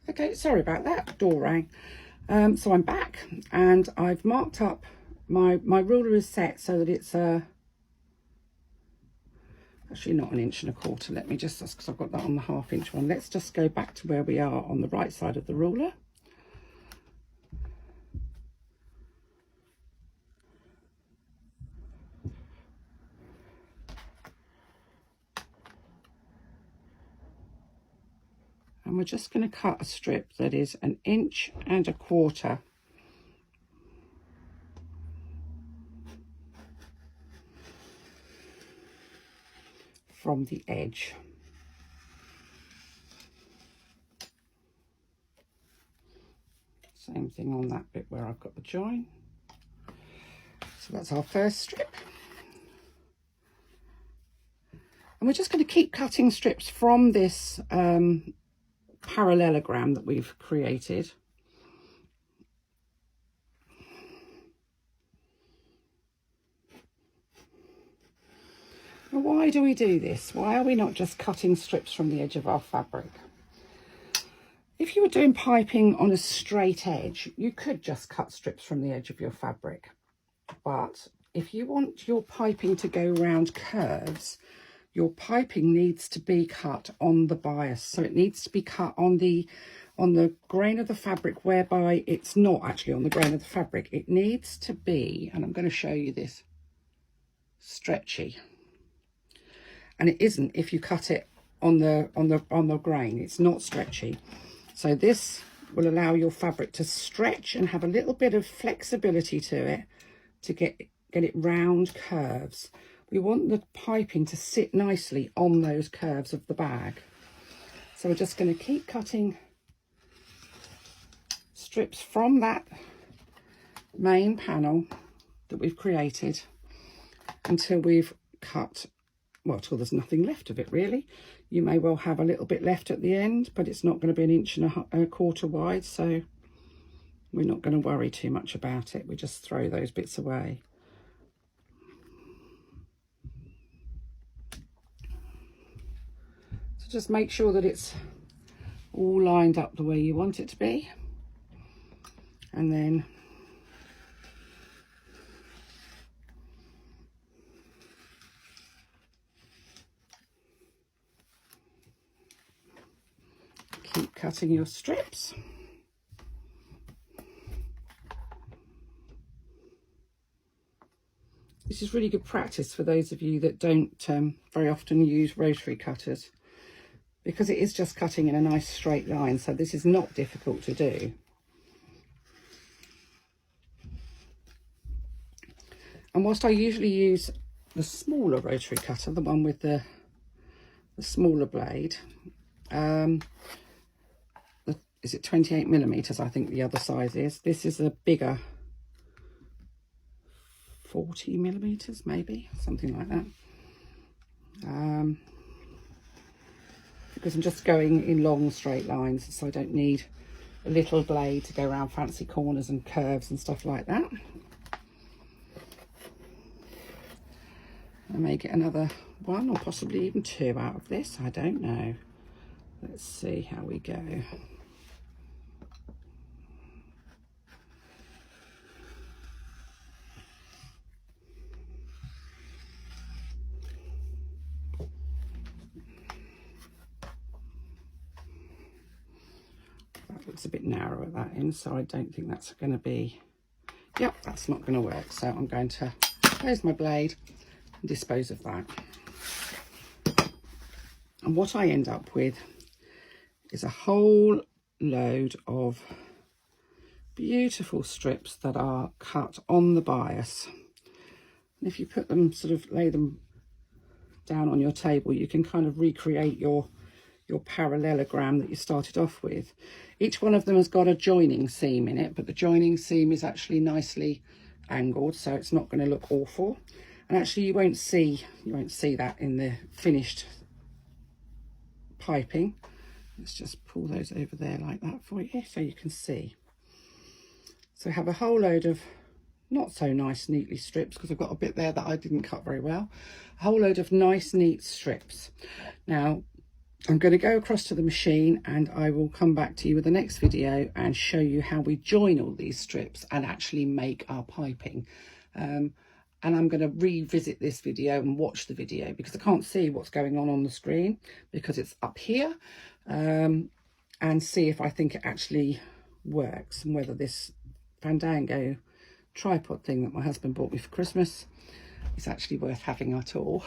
Okay, sorry about that, door rang. So I'm back and I've marked up, my ruler is set so that it's actually not 1.25 inches. Let me just, because I've got that on the 1/2 inch one. Let's just go back to where we are on the right side of the ruler. And we're just going to cut a strip that is 1.25 inches from the edge. Same thing on that bit where I've got the join. So that's our first strip. And we're just going to keep cutting strips from this parallelogram that we've created. Now, why do we do this? Why are we not just cutting strips from the edge of our fabric? If you were doing piping on a straight edge, you could just cut strips from the edge of your fabric. But if you want your piping to go round curves, your piping needs to be cut on the bias. So it needs to be cut on the grain of the fabric, whereby it's not actually on the grain of the fabric. It needs to be, and I'm going to show you this, stretchy. And it isn't if you cut it on the grain. It's not stretchy. So this will allow your fabric to stretch and have a little bit of flexibility to it to get it round curves. We want the piping to sit nicely on those curves of the bag. So we're just going to keep cutting strips from that main panel that we've created until we've cut, well, till there's nothing left of it really. You may well have a little bit left at the end, but it's not going to be 1.25 inches wide, so we're not going to worry too much about it. We just throw those bits away. So just make sure that it's all lined up the way you want it to be, and then keep cutting your strips. This is really good practice for those of you that don't very often use rotary cutters, because it is just cutting in a nice straight line, so this is not difficult to do. And whilst I usually use the smaller rotary cutter, the one with the smaller blade, is it 28mm? I think the other size is. This is a bigger 40mm, maybe, something like that. Because I'm just going in long straight lines, so I don't need a little blade to go around fancy corners and curves and stuff like that. I may get another 1 or possibly even 2 out of this, I don't know. Let's see how we go. That looks a bit narrow at that end, so I don't think that's going to be, yep, that's not going to work. So I'm going to close my blade and dispose of that. And what I end up with is a whole load of beautiful strips that are cut on the bias. And if you put them, sort of lay them down on your table, you can kind of recreate your parallelogram that you started off with. Each one of them has got a joining seam in it, but the joining seam is actually nicely angled, so it's not going to look awful. And actually you won't see that in the finished piping. Let's just pull those over there like that for you so you can see. So I have a whole load of not so nice neatly strips, because I've got a bit there that I didn't cut very well. A whole load of nice neat strips. Now I'm going to go across to the machine and I will come back to you with the next video and show you how we join all these strips and actually make our piping. And I'm going to revisit this video and watch the video because I can't see what's going on the screen because it's up here, and see if I think it actually works and whether this Fandango tripod thing that my husband bought me for Christmas is actually worth having at all.